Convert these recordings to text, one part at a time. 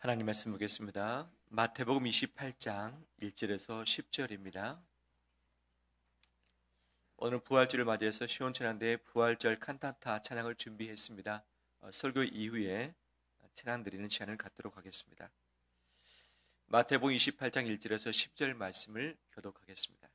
하나님 말씀 보겠습니다. 마태복음 28장 1절에서 10절입니다. 오늘 부활절을 맞이해서 시온천한대의 부활절 칸타타 찬양을 준비했습니다. 설교 이후에 찬양 드리는 시간을 갖도록 하겠습니다. 마태복음 28장 1절에서 10절 말씀을 교독하겠습니다.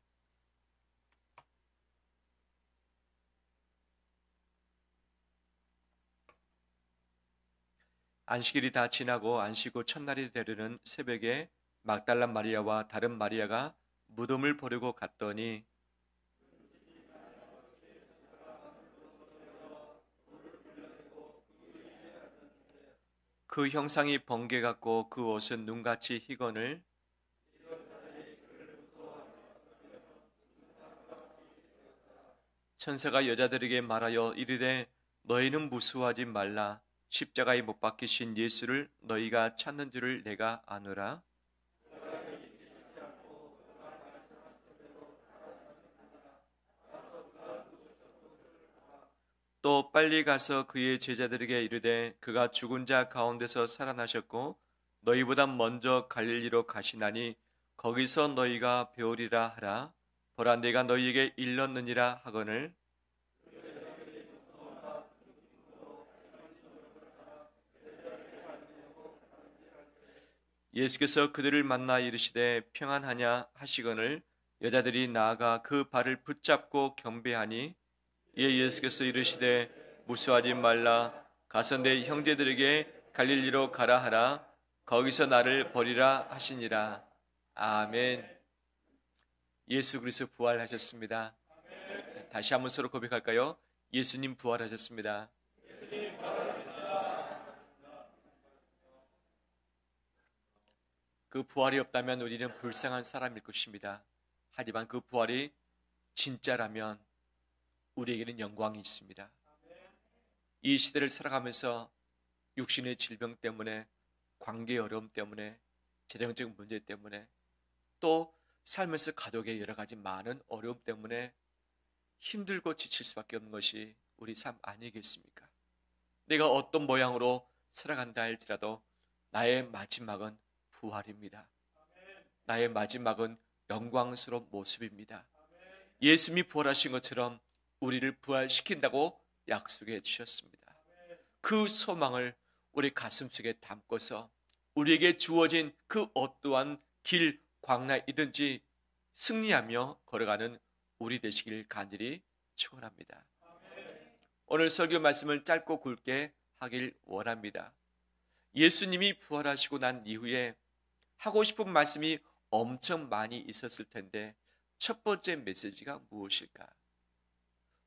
안식일이 다 지나고 안식 후 첫날이 되려는 새벽에 막달라 마리아와 다른 마리아가 무덤을 보려고 갔더니 그 형상이 번개 같고 그 옷은 눈같이 희건을 천사가 여자들에게 말하여 이르되 너희는 무수하지 말라. 십자가에 못 박히신 예수를 너희가 찾는 줄을 내가 아노라. 또 빨리 가서 그의 제자들에게 이르되 그가 죽은 자 가운데서 살아나셨고 너희보다 먼저 갈릴리로 가시나니 거기서 너희가 배우리라 하라. 보라 내가 너희에게 일렀느니라 하거늘 예수께서 그들을 만나 이르시되 평안하냐 하시거늘 여자들이 나아가 그 발을 붙잡고 경배하니 이에 예수께서 이르시되 무수하지 말라. 가서 내 형제들에게 갈릴리로 가라 하라. 거기서 나를 버리라 하시니라. 아멘. 예수 그리스도 부활하셨습니다. 다시 한번 서로 고백할까요? 예수님 부활하셨습니다. 그 부활이 없다면 우리는 불쌍한 사람일 것입니다. 하지만 그 부활이 진짜라면 우리에게는 영광이 있습니다. 이 시대를 살아가면서 육신의 질병 때문에, 관계의 어려움 때문에, 재정적 문제 때문에, 또 살면서 가족의 여러 가지 많은 어려움 때문에 힘들고 지칠 수밖에 없는 것이 우리 삶 아니겠습니까? 내가 어떤 모양으로 살아간다 할지라도 나의 마지막은 부활입니다. 나의 마지막은 영광스러운 모습입니다. 예수님이 부활하신 것처럼 우리를 부활시킨다고 약속해 주셨습니다. 그 소망을 우리 가슴속에 담고서 우리에게 주어진 그 어떠한 길, 광야이든지 승리하며 걸어가는 우리 되시길 간절히 축원합니다. 오늘 설교 말씀을 짧고 굵게 하길 원합니다. 예수님이 부활하시고 난 이후에 하고 싶은 말씀이 엄청 많이 있었을 텐데 첫 번째 메시지가 무엇일까?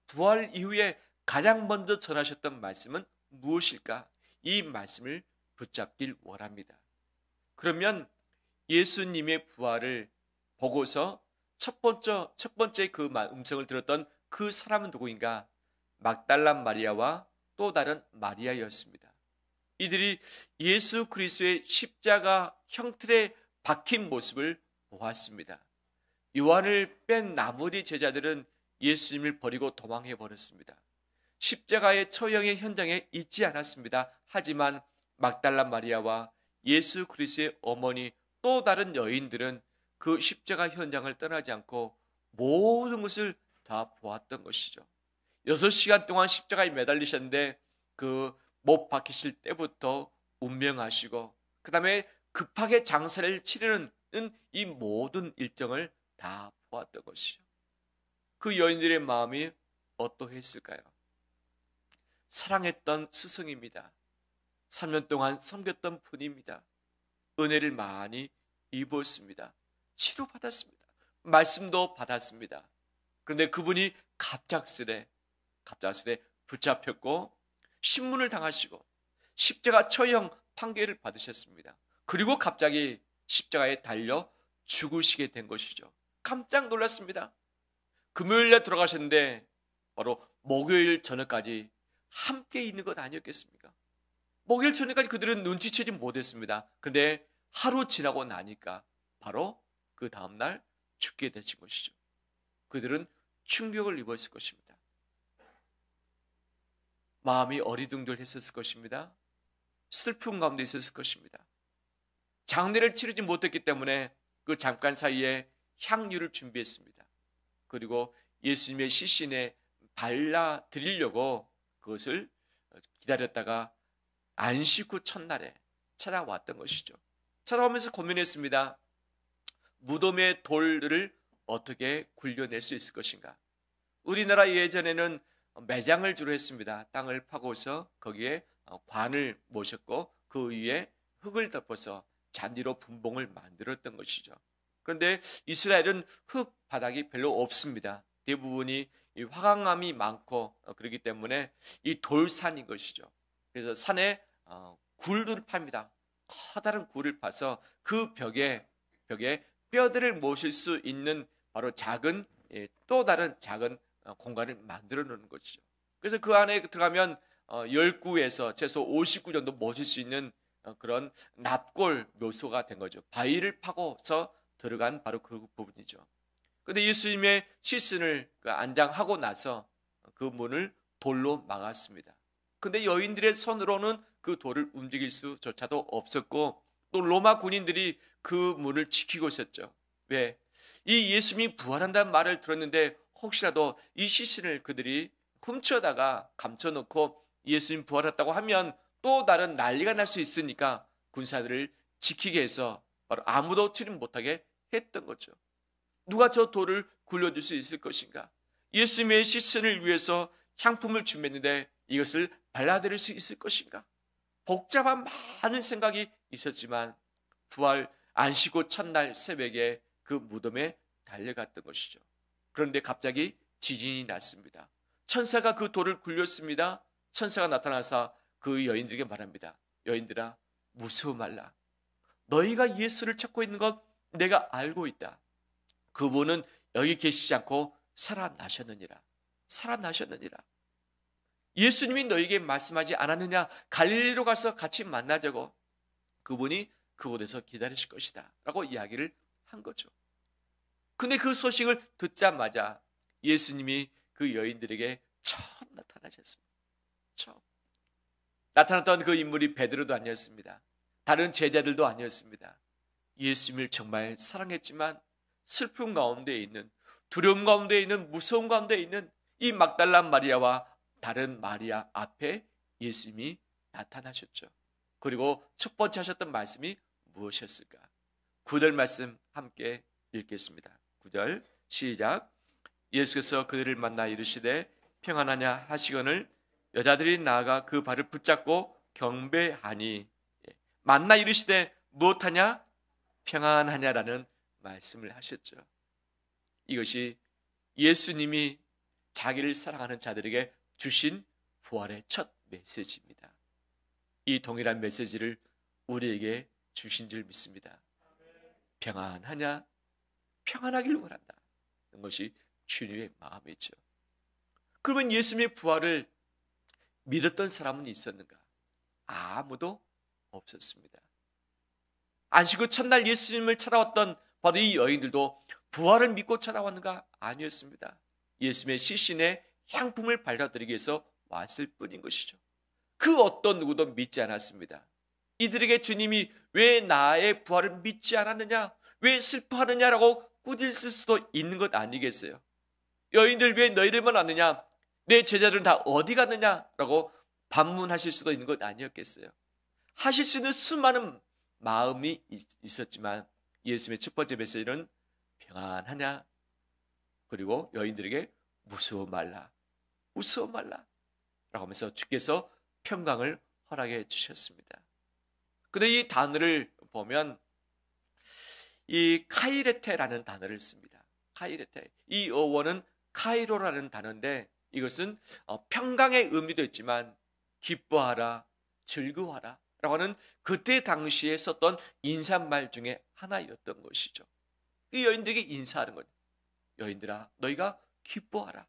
부활 이후에 가장 먼저 전하셨던 말씀은 무엇일까? 이 말씀을 붙잡길 원합니다. 그러면 예수님의 부활을 보고서 첫 번째 그 음성을 들었던 그 사람은 누구인가? 막달라 마리아와 또 다른 마리아였습니다. 이들이 예수 그리스도의 십자가 형틀에 박힌 모습을 보았습니다. 요한을 뺀 나머지 제자들은 예수님을 버리고 도망해 버렸습니다. 십자가의 처형의 현장에 있지 않았습니다. 하지만 막달라 마리아와 예수 그리스도의 어머니 또 다른 여인들은 그 십자가 현장을 떠나지 않고 모든 것을 다 보았던 것이죠. 6시간 동안 십자가에 매달리셨는데 그 못 박히실 때부터 운명하시고 그 다음에 급하게 장사를 치르는 이 모든 일정을 다 보았던 것이죠. 그 여인들의 마음이 어떠했을까요? 사랑했던 스승입니다. 3년 동안 섬겼던 분입니다. 은혜를 많이 입었습니다. 치료받았습니다. 말씀도 받았습니다. 그런데 그분이 갑작스레 붙잡혔고 신문을 당하시고 십자가 처형 판결을 받으셨습니다. 그리고 갑자기 십자가에 달려 죽으시게 된 것이죠. 깜짝 놀랐습니다. 금요일에 돌아가셨는데 바로 목요일 저녁까지 함께 있는 것 아니었겠습니까? 목요일 저녁까지 그들은 눈치채지 못했습니다. 그런데 하루 지나고 나니까 바로 그 다음날 죽게 되신 것이죠. 그들은 충격을 입었을 것입니다. 마음이 어리둥절했었을 것입니다. 슬픔 가운데 있었을 것입니다. 장례를 치르지 못했기 때문에 그 잠깐 사이에 향유를 준비했습니다. 그리고 예수님의 시신에 발라 드리려고 그것을 기다렸다가 안식 후 첫날에 찾아왔던 것이죠. 찾아오면서 고민했습니다. 무덤의 돌을 어떻게 굴려낼 수 있을 것인가. 우리나라 예전에는 매장을 주로 했습니다. 땅을 파고서 거기에 관을 모셨고 그 위에 흙을 덮어서 잔디로 분봉을 만들었던 것이죠. 그런데 이스라엘은 흙 바닥이 별로 없습니다. 대부분이 이 화강암이 많고 그렇기 때문에 이 돌산인 것이죠. 그래서 산에 굴을 팝니다. 커다란 굴을 파서 그 벽에 뼈들을 모실 수 있는 바로 작은 또 다른 작은 공간을 만들어 놓는 것이죠. 그래서 그 안에 들어가면 10구에서 최소 50구 정도 모실 수 있는 그런 납골 묘소가 된 거죠. 바위를 파고서 들어간 바로 그 부분이죠. 그런데 예수님의 시신을 안장하고 나서 그 문을 돌로 막았습니다. 근데 여인들의 손으로는 그 돌을 움직일 수조차도 없었고 또 로마 군인들이 그 문을 지키고 있었죠. 왜? 이 예수님이 부활한다는 말을 들었는데 혹시라도 이 시신을 그들이 훔쳐다가 감춰놓고 예수님 부활했다고 하면 또 다른 난리가 날 수 있으니까 군사들을 지키게 해서 바로 아무도 출입 못하게 했던 거죠. 누가 저 돌을 굴려줄 수 있을 것인가? 예수님의 시신을 위해서 향품을 준비했는데 이것을 발라드릴 수 있을 것인가? 복잡한 많은 생각이 있었지만 부활 안식 후 첫날 새벽에 그 무덤에 달려갔던 것이죠. 그런데 갑자기 지진이 났습니다. 천사가 그 돌을 굴렸습니다. 천사가 나타나서 그 여인들에게 말합니다. 여인들아, 무서워 말라. 너희가 예수를 찾고 있는 것 내가 알고 있다. 그분은 여기 계시지 않고 살아나셨느니라. 살아나셨느니라. 예수님이 너희에게 말씀하지 않았느냐? 갈릴리로 가서 같이 만나자고. 그분이 그곳에서 기다리실 것이다 라고 이야기를 한 거죠. 근데 그 소식을 듣자마자 예수님이 그 여인들에게 처음 나타나셨습니다. 처음. 나타났던 그 인물이 베드로도 아니었습니다. 다른 제자들도 아니었습니다. 예수님을 정말 사랑했지만 슬픔 가운데 있는, 두려움 가운데 있는, 무서움 가운데 있는 이 막달라 마리아와 다른 마리아 앞에 예수님이 나타나셨죠. 그리고 첫 번째 하셨던 말씀이 무엇이었을까? 9절 말씀 함께 읽겠습니다. 9절 시작. 예수께서 그들을 만나 이르시되 평안하냐 하시거늘 여자들이 나아가 그 발을 붙잡고 경배하니 만나 이르시되 무엇하냐? 평안하냐라는 말씀을 하셨죠. 이것이 예수님이 자기를 사랑하는 자들에게 주신 부활의 첫 메시지입니다. 이 동일한 메시지를 우리에게 주신 줄 믿습니다. 평안하냐? 평안하길 원한다. 이것이 주님의 마음이죠. 그러면 예수님의 부활을 믿었던 사람은 있었는가? 아무도 없었습니다. 안식 후 첫날 예수님을 찾아왔던 바로 이 여인들도 부활을 믿고 찾아왔는가? 아니었습니다. 예수님의 시신에 향품을 발라드리기 위해서 왔을 뿐인 것이죠. 그 어떤 누구도 믿지 않았습니다. 이들에게 주님이 왜 나의 부활을 믿지 않았느냐? 왜 슬퍼하느냐라고 꾸짖을 수도 있는 것 아니겠어요? 여인들 왜 너희들만 왔느냐? 내 제자들은 다 어디 갔느냐라고 반문하실 수도 있는 것 아니었겠어요? 하실 수 있는 수많은 마음이 있었지만 예수님의 첫 번째 메시지는 평안하냐? 그리고 여인들에게 무서워 말라. 무서워 말라. 라고 하면서 주께서 평강을 허락해 주셨습니다. 근데 이 단어를 보면 이 카이레테라는 단어를 씁니다. 카이레테. 이 어원은 카이로라는 단어인데 이것은 평강의 의미도 있지만 기뻐하라, 즐거워하라 라고 하는 그때 당시에 썼던 인사말 중에 하나였던 것이죠. 이 여인들에게 인사하는 거죠. 여인들아, 너희가 기뻐하라.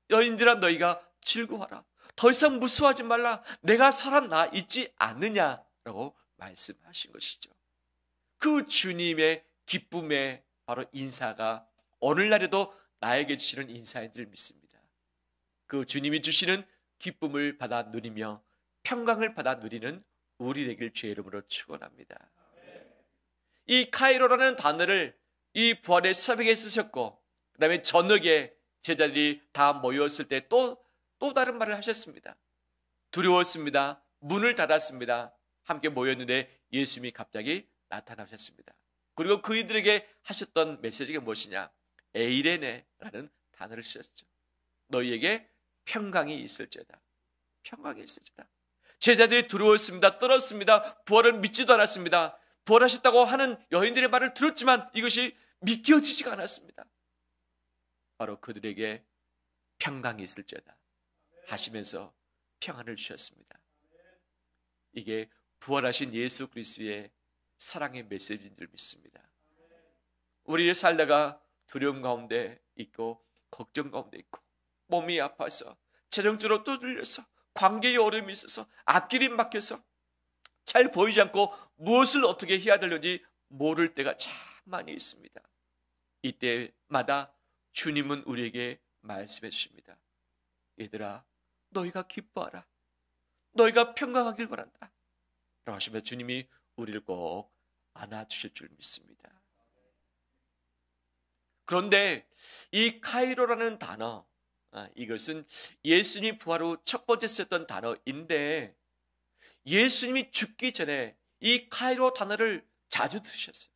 여인들아, 너희가 즐거워하라. 더 이상 무서워하지 말라. 내가 살아나 있지 않느냐라고 말씀하신 것이죠. 그 주님의 기쁨의 바로 인사가 오늘날에도 나에게 주시는 인사인 줄 믿습니다. 그 주님이 주시는 기쁨을 받아 누리며 평강을 받아 누리는 우리 되길 주의 이름으로 축원합니다. 이 카이로라는 단어를 이 부활의 새벽에 쓰셨고, 그 다음에 저녁에 제자들이 다 모였을 때 또 다른 말을 하셨습니다. 두려웠습니다. 문을 닫았습니다. 함께 모였는데 예수님이 갑자기 나타나셨습니다. 그리고 그이들에게 하셨던 메시지가 무엇이냐? 에이레네라는 단어를 쓰셨죠. 너희에게 평강이 있을지어다. 평강이 있을지어다. 제자들이 두려웠습니다. 떨었습니다. 부활을 믿지도 않았습니다. 부활하셨다고 하는 여인들의 말을 들었지만 이것이 믿겨지지가 않았습니다. 바로 그들에게 평강이 있을지어다 하시면서 평안을 주셨습니다. 이게 부활하신 예수 그리스도의 사랑의 메시지인 줄 믿습니다. 우리의 살다가 두려움 가운데 있고 걱정 가운데 있고 몸이 아파서 재정적으로 또 들려서 관계에 어려움이 있어서 앞길이 막혀서 잘 보이지 않고 무엇을 어떻게 해야 되는지 모를 때가 참 많이 있습니다. 이때마다 주님은 우리에게 말씀해 주십니다. 얘들아, 너희가 기뻐하라. 너희가 평강하길 바란다. 라고 하시면 주님이 우리를 꼭 안아주실 줄 믿습니다. 그런데 이 카이로라는 단어, 이것은 예수님이 부활 후 첫 번째 썼던 단어인데 예수님이 죽기 전에 이 카이로 단어를 자주 들으셨어요.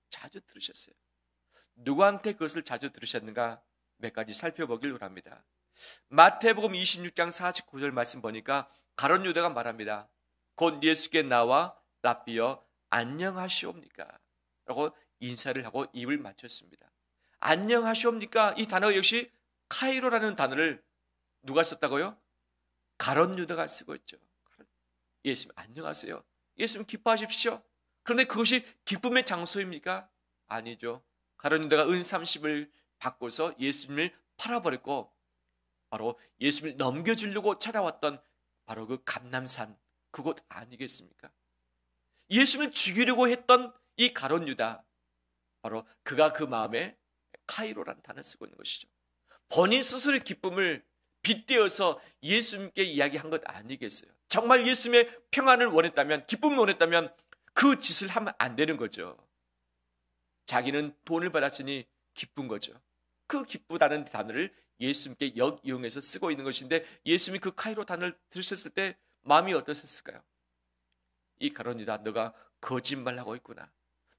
자주 들으셨어요. 누구한테 그것을 자주 들으셨는가 몇 가지 살펴보길 원합니다. 마태복음 26장 49절 말씀 보니까 가룟 유다가 말합니다. 곧 예수께 나와 랍비여 안녕하시옵니까? 라고 인사를 하고 입을 맞췄습니다. 안녕하시옵니까? 이 단어 역시 카이로라는 단어를 누가 썼다고요? 가룟 유다가 쓰고 있죠. 예수님 안녕하세요. 예수님 기뻐하십시오. 그런데 그것이 기쁨의 장소입니까? 아니죠. 가룟 유다가 은 30을 바꿔서 예수님을 팔아버렸고 바로 예수님을 넘겨주려고 찾아왔던 바로 그 감람산 그곳 아니겠습니까? 예수님을 죽이려고 했던 이 가룟 유다, 바로 그가 그 마음에 카이로라는 단어를 쓰고 있는 것이죠. 본인 스스로의 기쁨을 빗대어서 예수님께 이야기한 것 아니겠어요? 정말 예수님의 평안을 원했다면, 기쁨을 원했다면 그 짓을 하면 안 되는 거죠. 자기는 돈을 받았으니 기쁜 거죠. 그 기쁘다는 단어를 예수님께 역이용해서 쓰고 있는 것인데 예수님이 그 카이로 단어를 들으셨을 때 마음이 어떠셨을까요? 이 가룟 유다, 너가 거짓말하고 있구나.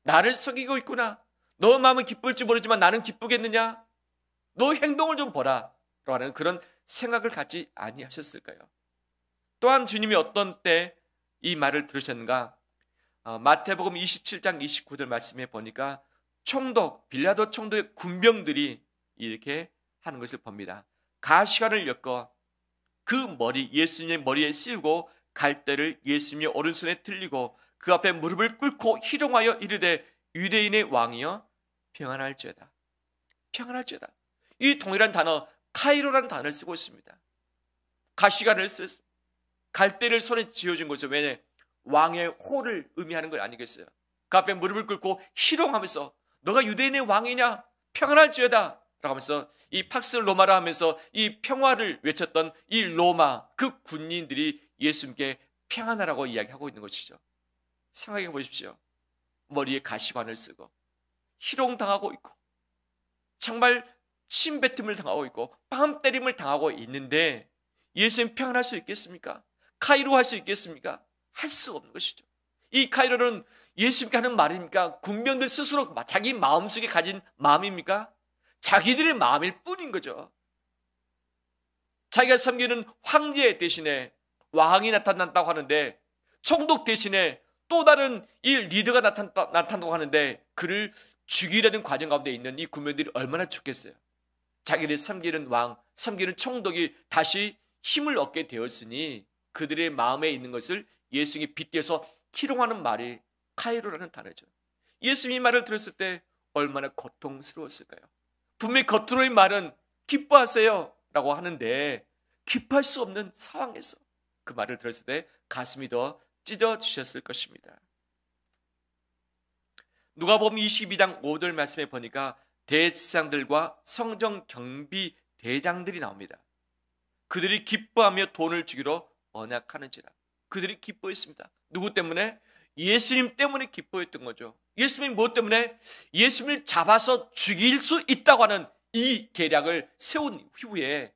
나를 속이고 있구나. 너 마음은 기쁠지 모르지만 나는 기쁘겠느냐? 너 행동을 좀 보라. 라는 그런 생각을 갖지 아니하셨을까요? 또한 주님이 어떤 때 이 말을 들으셨는가? 마태복음 27장 29절 말씀에 보니까 총독, 빌라도 총독의 군병들이 이렇게 하는 것을 봅니다. 가시관을 엮어 그 머리, 예수님의 머리에 씌우고 갈대를 예수님의 오른손에 들리고 그 앞에 무릎을 꿇고 희롱하여 이르되 유대인의 왕이여 평안할지어다. 평안할지어다. 이 동일한 단어 카이로라는 단어를 쓰고 있습니다. 가시관을 쓰 갈대를 손에 쥐어준 거죠. 왜냐? 왕의 호를 의미하는 것 아니겠어요? 그 앞에 무릎을 꿇고 희롱하면서 너가 유대인의 왕이냐? 평안할지어다. 라고 하면서 이 팍스 로마라 하면서 이 평화를 외쳤던 이 로마 그 군인들이 예수님께 평안하라고 이야기하고 있는 것이죠. 생각해 보십시오. 머리에 가시관을 쓰고 희롱당하고 있고 정말 침뱉음을 당하고 있고 뺨 때림을 당하고 있는데 예수님 평안할 수 있겠습니까? 카이로 할 수 있겠습니까? 할 수 없는 것이죠. 이 카이로는 예수님께 하는 말입니까? 군병들 스스로 자기 마음속에 가진 마음입니까? 자기들의 마음일 뿐인 거죠. 자기가 섬기는 황제 대신에 왕이 나타난다고 하는데 총독 대신에 또 다른 이 리더가 나타난다고 하는데 그를 죽이려는 과정 가운데 있는 이 군병들이 얼마나 좋겠어요. 자기를 섬기는 왕, 섬기는 총독이 다시 힘을 얻게 되었으니 그들의 마음에 있는 것을 예수님이 빗대서 희롱하는 말이 카이로라는 단어죠. 예수님이 말을 들었을 때 얼마나 고통스러웠을까요? 분명히 겉으로의 말은 기뻐하세요 라고 하는데 기뻐할 수 없는 상황에서 그 말을 들었을 때 가슴이 더 찢어지셨을 것입니다. 누가복음 22장 5절 말씀에 보니까 대제사장들과 성전 경비 대장들이 나옵니다. 그들이 기뻐하며 돈을 주기로 언약하는지라. 그들이 기뻐했습니다. 누구 때문에? 예수님 때문에 기뻐했던 거죠. 예수님이 무엇 때문에? 예수님을 잡아서 죽일 수 있다고 하는 이 계략을 세운 후에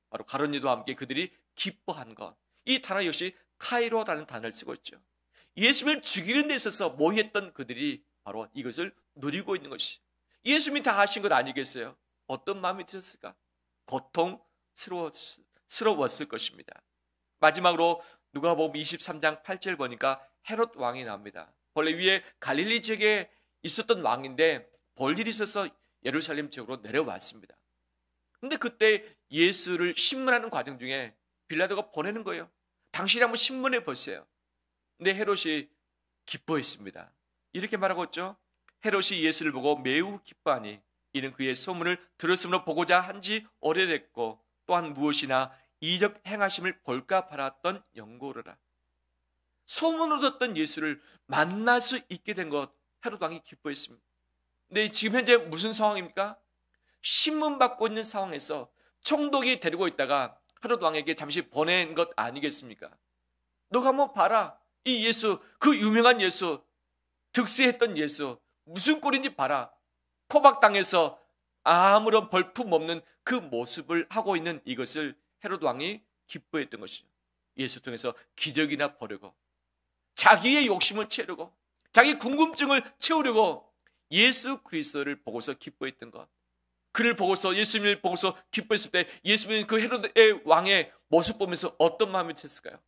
바로 가룟유다와 함께 그들이 기뻐한 것. 이 단어 역시 카이로라는 단어를 쓰고 있죠. 예수님을 죽이는 데 있어서 모였던 그들이 바로 이것을 누리고 있는 것이. 예수님이 다 하신 것 아니겠어요? 어떤 마음이 드셨을까? 고통스러웠을 것입니다. 마지막으로 누가복음 23장 8절 보니까 헤롯 왕이 나옵니다. 본래 위에 갈릴리 지역에 있었던 왕인데 볼일이 있어서 예루살렘 지역으로 내려왔습니다. 근데 그때 예수를 신문하는 과정 중에 빌라도가 보내는 거예요. 당신이 한번 신문해 보세요. 근데 헤롯이 기뻐했습니다. 이렇게 말하고 있죠. 헤롯이 예수를 보고 매우 기뻐하니 이는 그의 소문을 들었으므로 보고자 한지 오래됐고 또한 무엇이나 이적 행하심을 볼까 바랐던 연고로라. 소문으로 듣던 예수를 만날 수 있게 된 것 헤롯 왕이 기뻐했습니다. 근데 지금 현재 무슨 상황입니까? 신문 받고 있는 상황에서 총독이 데리고 있다가 헤롯 왕에게 잠시 보낸 것 아니겠습니까? 너가 한번 봐라. 이 예수, 그 유명한 예수, 득세했던 예수, 무슨 꼴인지 봐라. 포박당해서 아무런 벌품 없는 그 모습을 하고 있는 이것을 헤롯 왕이 기뻐했던 것이죠. 예수 통해서 기적이나 보려고, 자기의 욕심을 채우려고, 자기 궁금증을 채우려고 예수 그리스도를 보고서 기뻐했던 것. 그를 보고서, 예수님을 보고서 기뻐했을 때 예수님은 그 헤롯의 왕의 모습 보면서 어떤 마음이 드셨을까요?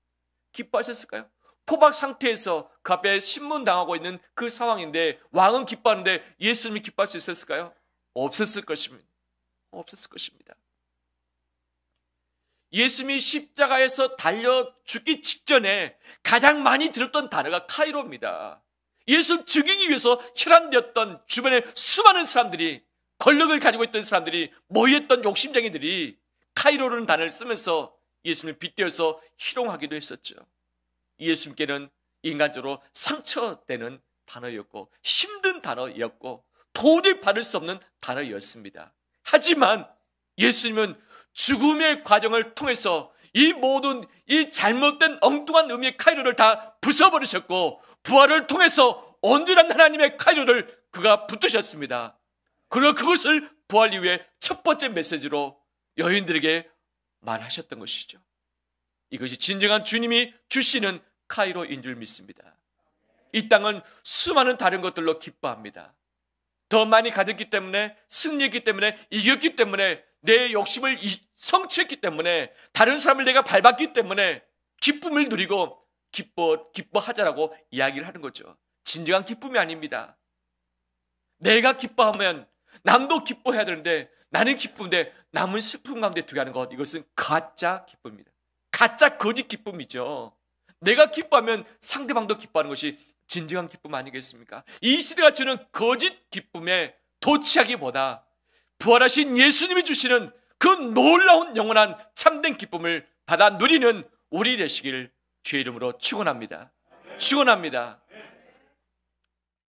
기뻐하셨을까요? 포박 상태에서 그 앞에 신문당하고 있는 그 상황인데 왕은 기뻐하는데 예수님이 기뻐할 수 있었을까요? 없었을 것입니다. 없었을 것입니다. 예수님이 십자가에서 달려 죽기 직전에 가장 많이 들었던 단어가 카이로입니다. 예수 죽이기 위해서 혈안되었던 주변에 수많은 사람들이, 권력을 가지고 있던 사람들이, 모였던 욕심쟁이들이 카이로라는 단어를 쓰면서 예수님을 빗대어서 희롱하기도 했었죠. 예수님께는 인간적으로 상처되는 단어였고 힘든 단어였고 도저히 받을 수 없는 단어였습니다. 하지만 예수님은 죽음의 과정을 통해서 이 모든 이 잘못된 엉뚱한 의미의 카이로를 다 부숴버리셨고 부활을 통해서 온전한 하나님의 카이로를 그가 붙드셨습니다. 그리고 그것을 부활 이후에 첫 번째 메시지로 여인들에게 말하셨던 것이죠. 이것이 진정한 주님이 주시는 카이로인 줄 믿습니다. 이 땅은 수많은 다른 것들로 기뻐합니다. 더 많이 가졌기 때문에, 승리했기 때문에, 이겼기 때문에, 내 욕심을 성취했기 때문에, 다른 사람을 내가 밟았기 때문에 기쁨을 누리고 기뻐하자라고 이야기를 하는 거죠. 진정한 기쁨이 아닙니다. 내가 기뻐하면 남도 기뻐해야 되는데 나는 기쁜데 남은 슬픔 가운데 두게 하는 것, 이것은 가짜 기쁨입니다. 가짜 거짓 기쁨이죠. 내가 기뻐하면 상대방도 기뻐하는 것이 진정한 기쁨 아니겠습니까? 이 시대가 주는 거짓 기쁨에 도취하기보다 부활하신 예수님이 주시는 그 놀라운 영원한 참된 기쁨을 받아 누리는 우리 되시길 주의 이름으로 축원합니다. 축원합니다.